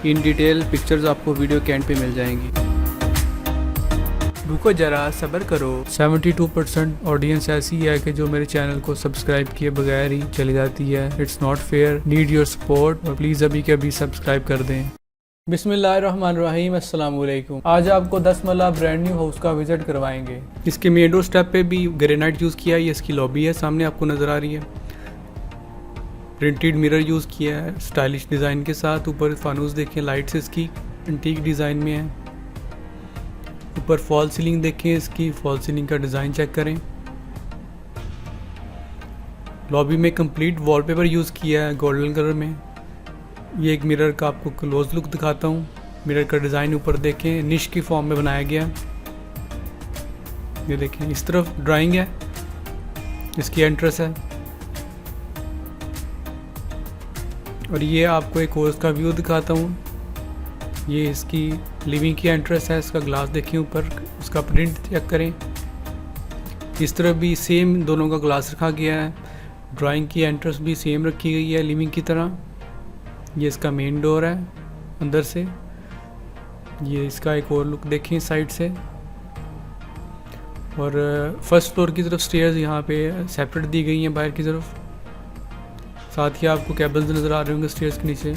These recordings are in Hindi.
इन डिटेल पिक्चर्स आपको वीडियो के एंड पे मिल जाएंगी। रुको ज़रा सब्र करो। 72% ऑडियंस ऐसी है कि जो मेरे चैनल को सब्सक्राइब किए बगैर ही चली जाती है। It's not fair, need your support और प्लीज़ अभी के अभी सब्सक्राइब कर दें। बिस्मिल्लाहिर्रहमानिर्रहीम, अस्सलाम वालेकुम। आज आपको 10 मरला ब्रांड न्यू हाउस का विजिट करवाएंगे। इसके मेन डोर स्टेप पे भी ग्रेनाइट यूज़ किया है। ये इसकी लॉबी है, सामने आपको नज़र आ रही है। प्रिंटेड मिरर यूज़ किया है स्टाइलिश डिज़ाइन के साथ। ऊपर फानूस देखें, लाइट्स इसकी एंटीक डिज़ाइन में है। ऊपर फॉल सीलिंग देखें, इसकी फॉल सीलिंग का डिज़ाइन चेक करें। लॉबी में कंप्लीट वॉलपेपर यूज़ किया है गोल्डन कलर में। ये एक मिरर का आपको क्लोज लुक दिखाता हूँ। मिरर का डिज़ाइन ऊपर देखें, निश की फॉर्म में बनाया गया। ये देखें, इस तरफ ड्राइंग है, इसकी एंट्रेंस है। और ये आपको एक और इसका व्यू दिखाता हूँ। ये इसकी लिविंग की एंट्रेंस है। इसका ग्लास देखें ऊपर, उसका प्रिंट चेक करें। इस तरफ भी सेम दोनों का ग्लास रखा गया है। ड्राइंग की एंट्रेंस भी सेम रखी गई है लिविंग की तरह। ये इसका मेन डोर है अंदर से। ये इसका एक और लुक देखें साइड से। और फर्स्ट फ्लोर की तरफ स्टेयर्स यहाँ पे सेपरेट दी गई हैं बाहर की तरफ। साथ ही आपको केबल्स नज़र आ रहे होंगे स्टेयर्स के नीचे।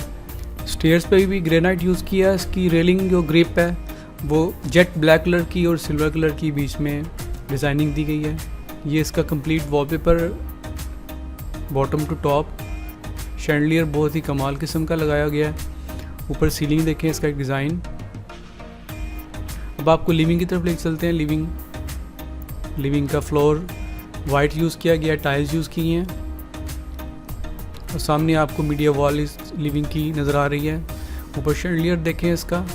स्टेयर्स पे भी ग्रेनाइट यूज़ किया है। इसकी रेलिंग जो ग्रिप है वो जेट ब्लैक कलर की और सिल्वर कलर की बीच में डिज़ाइनिंग दी गई है। ये इसका complete wallpaper bottom to top chandelier बहुत ही कमाल किस्म का लगाया गया है। ऊपर सीलिंग देखें, इसका एक डिज़ाइन। अब आपको लिविंग की तरफ लेके चलते हैं। लिविंग का फ्लोर वाइट यूज़ किया गया, टाइल्स यूज़ की हैं। और सामने आपको मीडिया वॉल इस लिविंग की नज़र आ रही है। ऊपर शैंडलियर देखें इसका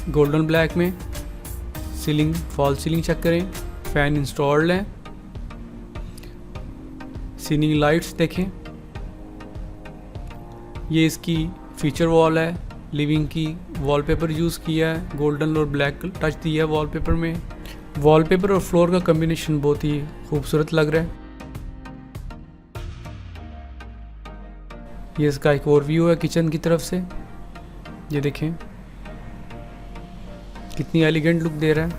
गोल्डन ब्लैक में। सीलिंग फॉल सीलिंग चेक करें, फैन इंस्टॉल्ड है। सीलिंग लाइट्स देखें। ये इसकी फीचर वॉल है। लिविंग की वॉलपेपर यूज़ किया है, गोल्डन और ब्लैक टच दिया है वॉलपेपर में। वॉलपेपर और फ्लोर का कम्बिनेशन बहुत ही खूबसूरत लग रहा है। ये इसका एक और व्यू है किचन की तरफ से। ये देखें कितनी एलिगेंट लुक दे रहा है।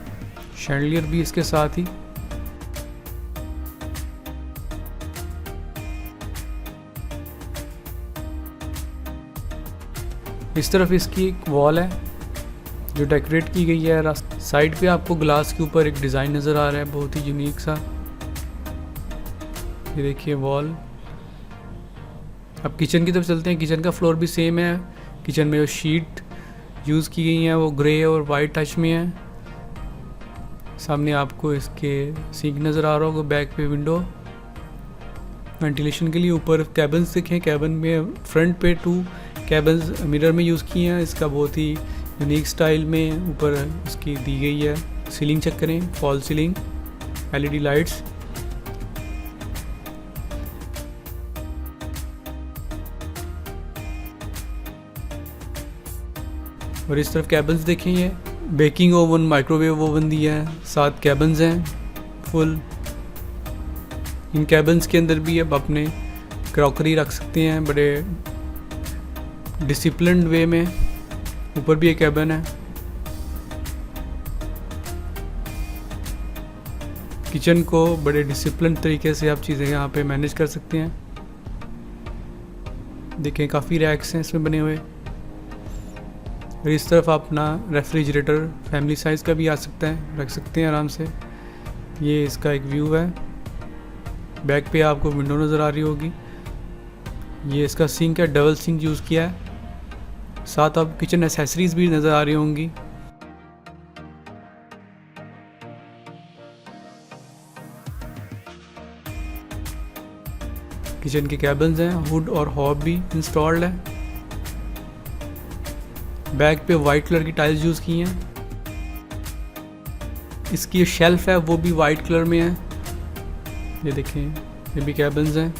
शैंडलियर भी इसके साथ ही। इस तरफ इसकी एक वॉल है जो डेकोरेट की गई है। साइड पे आपको ग्लास के ऊपर एक डिज़ाइन नज़र आ रहा है बहुत ही यूनिक सा। ये देखिए वॉल। अब किचन की तरफ चलते हैं। किचन का फ्लोर भी सेम है। किचन में जो शीट यूज़ की गई हैं वो ग्रे और वाइट टच में है। सामने आपको इसके सिंक नज़र आ रहा होगा, बैक पे विंडो वेंटिलेशन के लिए। ऊपर कैबिन्स देखें, कैबिन में फ्रंट पे 2 कैबिन्स मिरर में यूज़ किए हैं। इसका बहुत ही यूनिक स्टाइल में ऊपर इसकी दी गई है। सीलिंग चेक करें, फॉल सीलिंग, LED लाइट्स। और इस तरफ कैबिन्स देखें, ये बेकिंग ओवन, माइक्रोवेव ओवन दिया है। 7 कैबिन्स हैं फुल। इन कैबिन्स के अंदर भी अब अपने क्रॉकरी रख सकते हैं बड़े डिसिप्लिन्ड वे में। ऊपर भी एक कैबिन है। किचन को बड़े डिसिप्लिन तरीके से आप चीज़ें यहाँ पे मैनेज कर सकते हैं। देखें काफ़ी रैक्स हैं इसमें बने हुए। और इस तरफ आप अपना रेफ्रिजरेटर फैमिली साइज़ का भी आ सकता है, रख सकते हैं आराम से। ये इसका एक व्यू है। बैक पे आपको विंडो नज़र आ रही होगी। ये इसका सिंक है, डबल सिंक यूज़ किया है। साथ अब किचन एसेसरीज भी नज़र आ रही होंगी। किचन के कैबिन्स हैं, हुड और हॉब भी इंस्टॉल्ड है। बैक पे वाइट कलर की टाइल्स यूज़ की हैं। इसकी शेल्फ है वो भी वाइट कलर में है। ये देखें, ये भी कैबिन्स हैं।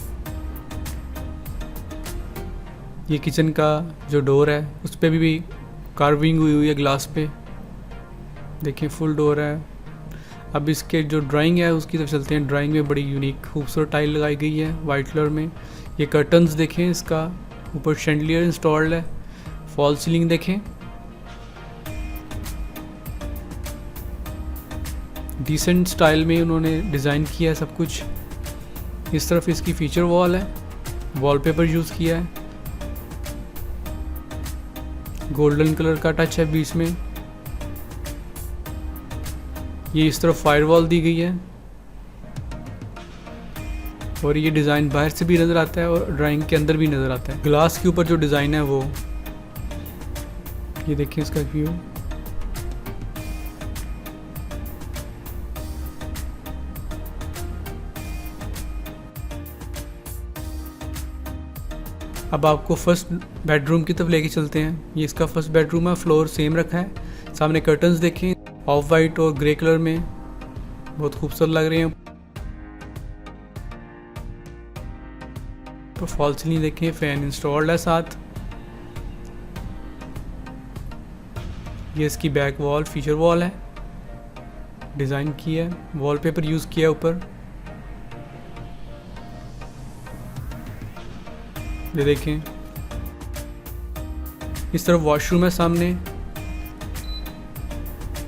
ये किचन का जो डोर है उस पर भी कार्विंग हुई है ग्लास पे। देखिए फुल डोर है। अब इसके जो ड्राइंग है उसकी तरफ चलते हैं। ड्राइंग में बड़ी यूनिक खूबसूरत टाइल लगाई गई है वाइट कलर में। ये कर्टन्स देखें, इसका ऊपर शैंडलियर इंस्टॉल्ड है। फॉल सीलिंग देखें, डिसेंट स्टाइल में उन्होंने डिज़ाइन किया है सब कुछ। इस तरफ इसकी फीचर वॉल है, वॉलपेपर यूज़ किया है, गोल्डन कलर का टच है बीच में। ये इस तरफ फायरवॉल दी गई है और ये डिज़ाइन बाहर से भी नज़र आता है और ड्राइंग के अंदर भी नज़र आता है। ग्लास के ऊपर जो डिज़ाइन है वो ये देखिए इसका व्यू। अब आपको फर्स्ट बेडरूम की तरफ लेके चलते हैं। ये इसका फर्स्ट बेडरूम है, फ्लोर सेम रखा है। सामने कर्टन्स देखें, ऑफ वाइट और ग्रे कलर में, बहुत खूबसूरत लग रहे हैं। तो फॉल सीलिंग देखें, फैन इंस्टॉल्ड है साथ। ये इसकी बैक वॉल फीचर वॉल है, डिज़ाइन की है, वॉलपेपर यूज़ किया है ऊपर। ये देखें, इस तरफ वॉशरूम है सामने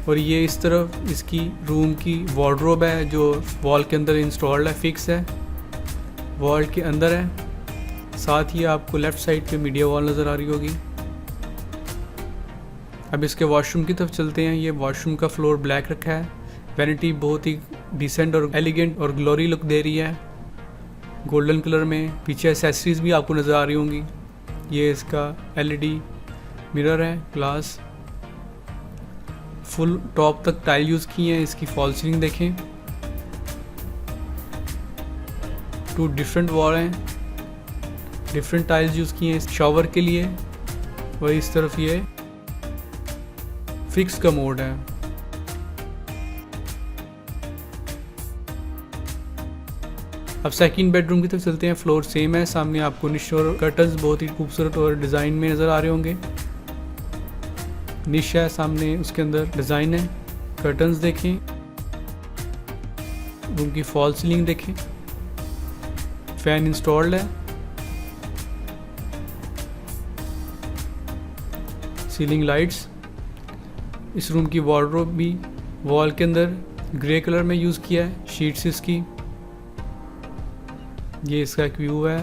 और ये इस तरफ इसकी रूम की वार्डरोब है जो वॉल के अंदर इंस्टॉल्ड है, फिक्स है, वॉल के अंदर है। साथ ही आपको लेफ़्ट साइड पे मीडिया वॉल नज़र आ रही होगी। अब इसके वॉशरूम की तरफ चलते हैं। ये वॉशरूम का फ्लोर ब्लैक रखा है। वैनिटी बहुत ही डिसेंट और एलिगेंट और ग्लोरी लुक दे रही है, गोल्डन कलर में। पीछे एसेसरीज भी आपको नज़र आ रही होंगी। ये इसका एलईडी मिरर है, ग्लास, फुल टॉप तक टाइल यूज़ की है। इसकी फॉल सीलिंग देखें, 2 डिफरेंट वॉल हैं, डिफरेंट टाइल्स यूज़ किए हैं शॉवर के लिए। और इस तरफ ये फिक्स का मोड है। अब सेकंड बेडरूम की तरफ चलते हैं। फ्लोर सेम है, सामने आपको निश और कर्टन्स बहुत ही खूबसूरत और डिज़ाइन में नज़र आ रहे होंगे। निश है सामने, उसके अंदर डिज़ाइन है। कर्टन्स देखें, रूम की फॉल सीलिंग देखें, फैन इंस्टॉल्ड है, सीलिंग लाइट्स। इस रूम की वार्डरोब भी वॉल के अंदर ग्रे कलर में यूज़ किया है, शीट्स इसकी। ये इसका एक व्यू है,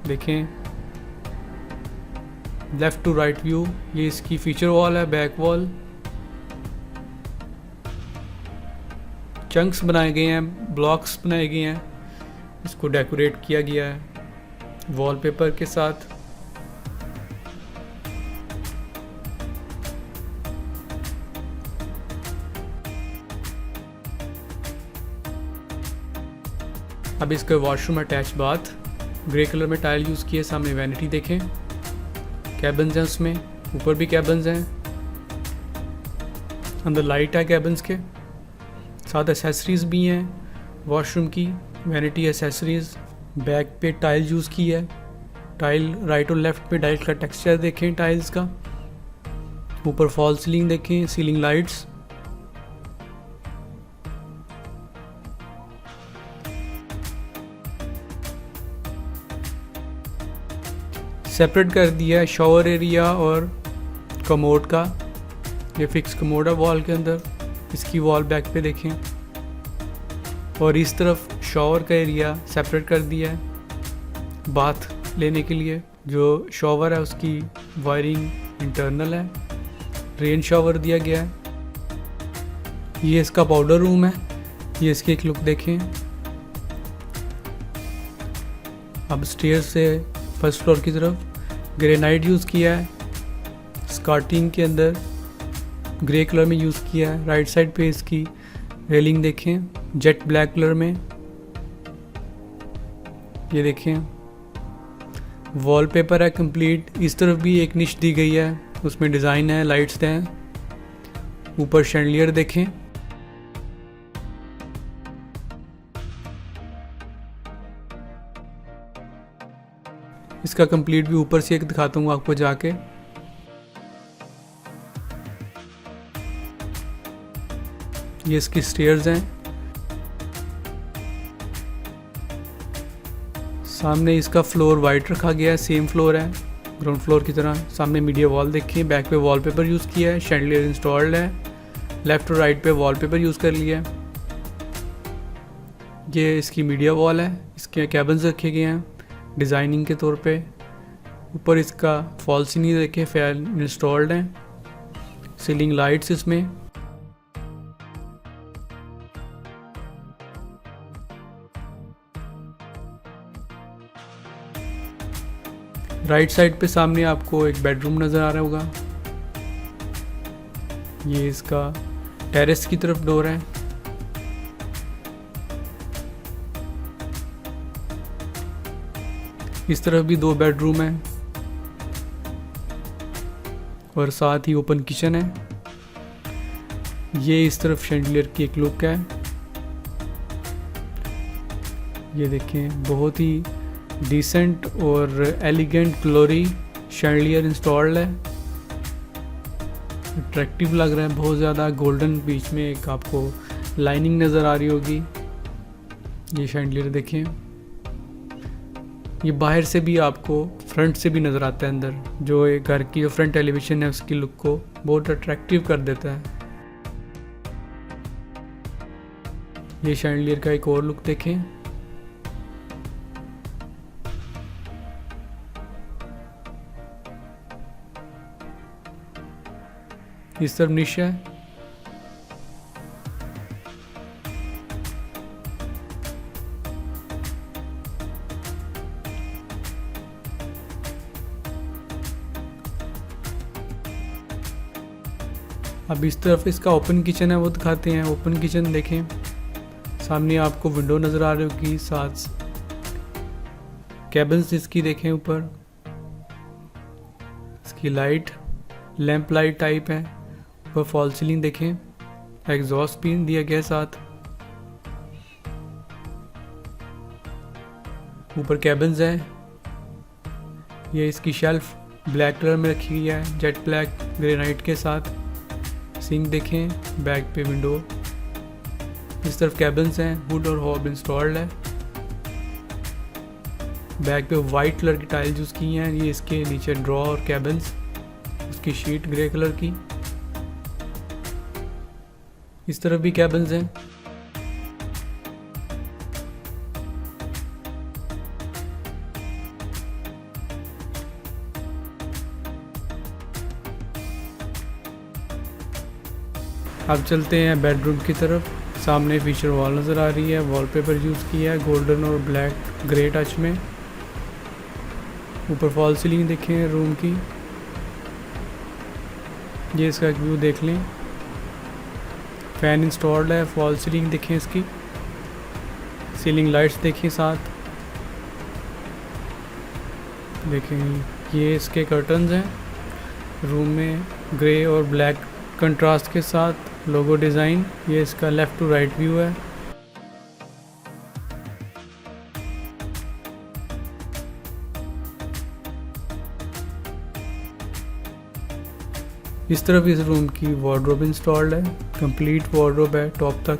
देखें, लेफ़्ट टू राइट व्यू। ये इसकी फीचर वॉल है, बैक वॉल। चंक्स बनाए गए हैं, ब्लॉक्स बनाए गए हैं, इसको डेकोरेट किया गया है वॉलपेपर के साथ। अब इसका washroom attach bath, grey colour में टाइल यूज़ किए। सामने वैनिटी देखें, कैबिन्स हैं उसमें, ऊपर भी कैबिन्स हैं, अंदर लाइट है कैबिन्स के साथ। एसेसरीज भी हैं वॉशरूम की, वैनिटी एसेसरीज। बैक पे टाइल यूज़ की है, टाइल राइट और लेफ़्ट पे टाइल का टेक्सचर देखें टाइल्स का। ऊपर फॉल सीलिंग देखें, सीलिंग लाइट्स। सेपरेट कर दिया है शॉवर एरिया और कमोड का। ये फिक्स कमोड है वॉल के अंदर, इसकी वॉल बैक पे देखें। और इस तरफ शॉवर का एरिया सेपरेट कर दिया है बाथ लेने के लिए। जो शॉवर है उसकी वायरिंग इंटरनल है, रेन शॉवर दिया गया है। ये इसका पाउडर रूम है, ये इसकी एक लुक देखें। अब स्टेयर से फर्स्ट फ्लोर की तरफ ग्रेनाइट यूज़ किया है, स्कार्टिंग के अंदर ग्रे कलर में यूज़ किया है। राइट साइड पे इसकी रेलिंग देखें, जेट ब्लैक कलर में। ये देखें, वॉलपेपर है कंप्लीट। इस तरफ भी एक निश दी गई है, उसमें डिज़ाइन है, लाइट्स हैं। ऊपर शैंडलियर देखें, इसका कंप्लीट भी ऊपर से एक दिखाता हूँ आपको जाके। ये इसकी स्टेयर्स हैं, सामने इसका फ्लोर वाइट रखा गया है, सेम फ्लोर है। ग्राउंड फ्लोर की तरह। सामने मीडिया वॉल देखिए, बैक पे वॉलपेपर यूज़ किया है, शैंडलियर इंस्टॉल्ड है, लेफ़्ट और राइट पे वॉलपेपर यूज़ कर लिया है। ये इसकी मीडिया वॉल है, इसके कैबिन्स रखे गए हैं डिज़ाइनिंग के तौर पे। ऊपर इसका फॉल सीलिंग देखें, फैन इंस्टॉल्ड है, सीलिंग लाइट्स इसमें। राइट साइड पे सामने आपको एक बेडरूम नज़र आ रहा होगा। ये इसका टेरेस की तरफ डोर है। इस तरफ भी 2 बेडरूम है और साथ ही ओपन किचन है। ये इस तरफ शैंडलियर की एक लुक है। ये देखें, बहुत ही डिसेंट और एलिगेंट ग्लोरी शैंडलियर इंस्टॉल्ड है। अट्रैक्टिव लग रहा है बहुत ज़्यादा। गोल्डन बीच में एक आपको लाइनिंग नज़र आ रही होगी। ये शैंडलियर देखें, ये बाहर से भी आपको फ्रंट से भी नज़र आता है अंदर। जो एक घर की जो फ्रंट एलिवेशन है उसकी लुक को बहुत अट्रैक्टिव कर देता है। ये शैंडलियर का एक और लुक देखें। इस तरफ निश है। अब इस तरफ इसका ओपन किचन है, वो दिखाते हैं। ओपन किचन देखें, सामने आपको विंडो नज़र आ रही होगी, साथ कैबिन्स इसकी देखें। ऊपर इसकी लाइट लैंप लाइट टाइप है। ऊपर फॉल सीलिंग देखें, एग्जॉस्ट पिन दिया गया साथ। ऊपर कैबिन्स है। ये इसकी शेल्फ ब्लैक कलर में रखी गई है, जेट ब्लैक ग्रेनाइट के साथ। सिंक देखें, बैक पे विंडो। इस तरफ कैबिन्स हैं, वुड और हॉब इंस्टॉल्ड है। बैक पे वाइट कलर की टाइल्स यूज़ की हैं। ये इसके नीचे ड्रॉ और कैबिन्स, उसकी शीट ग्रे कलर की। इस तरफ भी कैबिन्स हैं। अब चलते हैं बेडरूम की तरफ। सामने फीचर वॉल नज़र आ रही है, वॉलपेपर यूज़ किया है गोल्डन और ब्लैक ग्रे टच में। ऊपर फॉल सीलिंग देखें रूम की। ये इसका एक व्यू देख लें। फैन इंस्टॉल्ड है, फॉल सीलिंग देखें इसकी। सीलिंग लाइट्स देखें साथ। देखें ये इसके कर्टन्स हैं रूम में, ग्रे और ब्लैक कंट्रास्ट के साथ लोगो डिज़ाइन। ये इसका लेफ़्ट टू राइट व्यू है। इस तरफ इस रूम की वार्डरोब इंस्टॉल्ड है, कंप्लीट वार्डरोब है टॉप तक।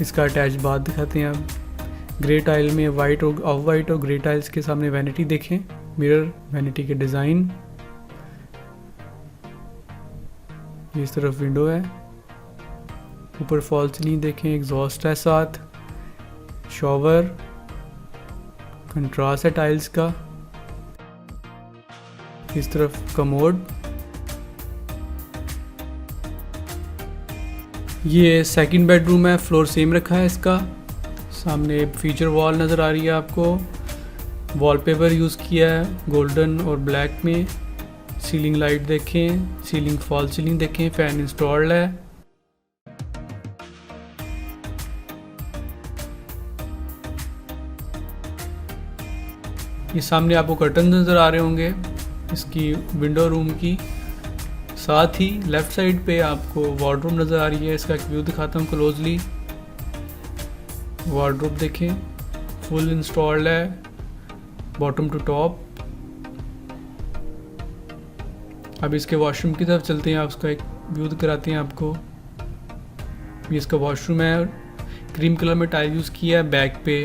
इसका अटैच बाथ दिखाते हैं अब। ग्रे टाइल में वाइट और ऑफ वाइट और ग्रे टाइल्स के सामने वैनिटी देखें, मिरर वैनिटी के डिज़ाइन। इस तरफ विंडो है। ऊपर फॉल सीलिंग देखें, एग्जॉस्ट है साथ, शॉवर, कंट्रास्ट है टाइल्स का। इस तरफ कमोड। ये सेकंड बेडरूम है, फ्लोर सेम रखा है इसका। सामने फीचर वॉल नज़र आ रही है आपको। वॉलपेपर यूज़ किया है गोल्डन और ब्लैक में। सीलिंग लाइट देखें, सीलिंग फॉल सीलिंग देखें, फैन इंस्टॉल्ड है। ये सामने आपको कर्टन नज़र आ रहे होंगे इसकी विंडो रूम की। साथ ही लेफ़्ट साइड पे आपको वार्डरोब नज़र आ रही है। इसका एक व्यू दिखाता हूँ क्लोजली। वार्डरोब देखें, फुल इंस्टॉल्ड है बॉटम टू टॉप। अब इसके वॉशरूम की तरफ चलते हैं, आप उसका एक व्यू कराते हैं आपको। ये इसका वॉशरूम है, क्रीम कलर में टाइल यूज़ किया है। बैक पे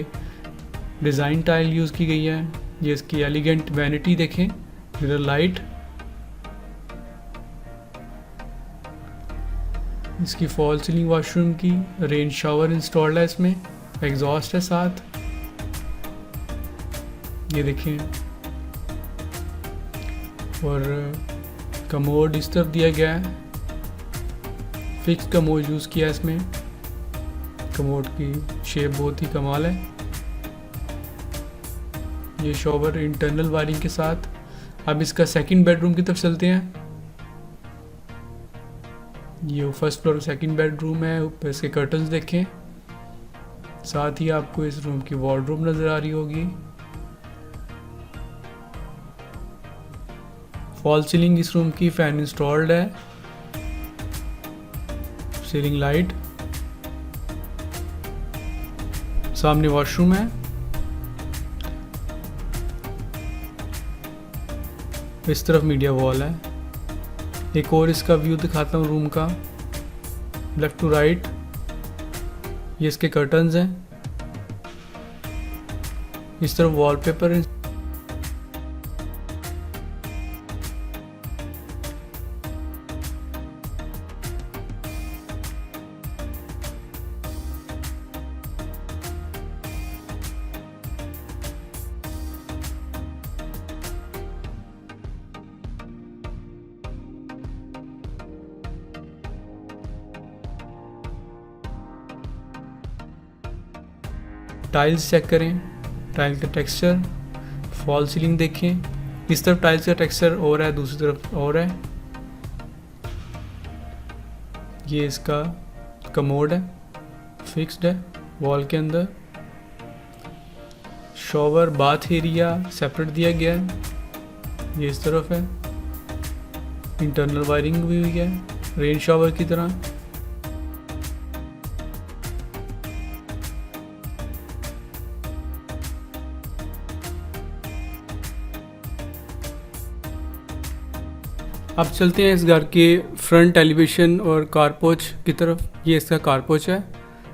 डिज़ाइन टाइल यूज़ की गई है। ये इसकी एलिगेंट वैनिटी देखें, मिरर लाइट, इसकी फॉल सीलिंग वॉशरूम की, रेन शावर इंस्टॉल्ड है इसमें, एग्जॉस्ट है साथ। ये देखें, और कमोड इस तरफ दिया गया है, फिक्स कमोड यूज़ किया है इसमें। कमोड की शेप बहुत ही कमाल है। ये शॉवर इंटरनल वायरिंग के साथ। अब इसका सेकंड बेडरूम की तरफ चलते हैं। ये फर्स्ट फ्लोर सेकंड बेडरूम है। ऊपर इसके कर्टन्स देखें, साथ ही आपको इस रूम की वार्डरोब नज़र आ रही होगी। फॉल सीलिंग इस रूम की, फैन इंस्टॉल्ड है, सीलिंग लाइट, सामने वॉशरूम है। इस तरफ मीडिया वॉल है। एक और इसका व्यू दिखाता हूँ रूम का, लेफ्ट टू राइट। ये इसके कर्टन्स हैं। इस तरफ वॉलपेपर है। टाइल्स चेक करें, टाइल का टेक्सचर, फॉल सीलिंग देखें। इस तरफ टाइल्स का टेक्सचर और है, दूसरी तरफ और है। ये इसका कमोड है, फिक्स्ड है वॉल के अंदर। शॉवर बाथ एरिया सेपरेट दिया गया है। ये इस तरफ है, इंटरनल वायरिंग भी हुई है रेन शॉवर की तरह। अब चलते हैं इस घर के फ्रंट एलिवेशन और कारपोच की तरफ। ये इसका कारपोच है।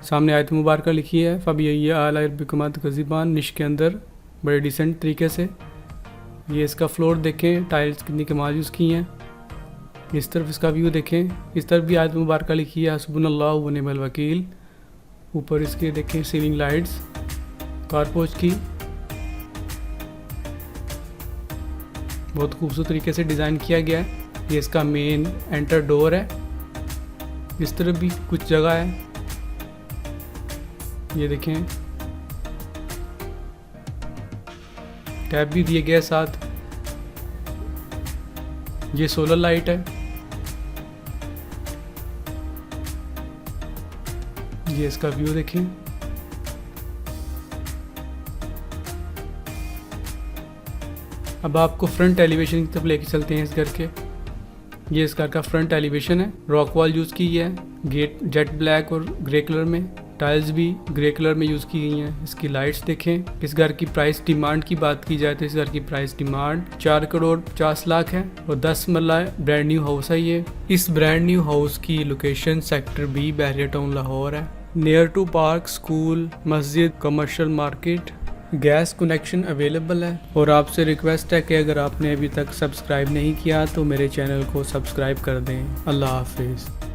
सामने आयत मुबारका लिखी है, फ़बी आला रब्बिकुमा तुकज़्ज़िबान, निश के अंदर बड़े डिसेंट तरीके से। ये इसका फ्लोर देखें, टाइल्स कितनी कमाल यूज़ की हैं। इस तरफ इसका व्यू देखें, इस तरफ भी आयत मुबारका लिखी है, हस्बुनल्लाहु व निअमल वकील। ऊपर इसके देखें सीलिंग लाइट्स कारपोच की, बहुत खूबसूरत तरीके से डिज़ाइन किया गया है। ये इसका मेन एंटर डोर है। इस तरफ भी कुछ जगह है, ये देखें टैब भी दिए गए साथ। ये सोलर लाइट है। ये इसका व्यू देखें। अब आपको फ्रंट एलिवेशन की तरफ लेके चलते हैं इस घर के। ये इस घर का फ्रंट एलिवेशन है। रॉक वॉल यूज़ की है, गेट जेट ब्लैक और ग्रे कलर में, टाइल्स भी ग्रे कलर में यूज़ की गई हैं। इसकी लाइट्स देखें। इस घर की प्राइस डिमांड की बात की जाए तो इस घर की प्राइस डिमांड 4,50,00,000 है और 10 मरला ब्रांड न्यू हाउस है। ये इस ब्रांड न्यू हाउस की लोकेशन सेक्टर B, बहरिया टाउन, लाहौर है। नियर टू पार्क, स्कूल, मस्जिद, commercial market. Gas connection available है। और आपसे रिक्वेस्ट है कि अगर आपने अभी तक सब्सक्राइब नहीं किया तो मेरे चैनल को सब्सक्राइब कर दें। अल्लाह हाफिज़।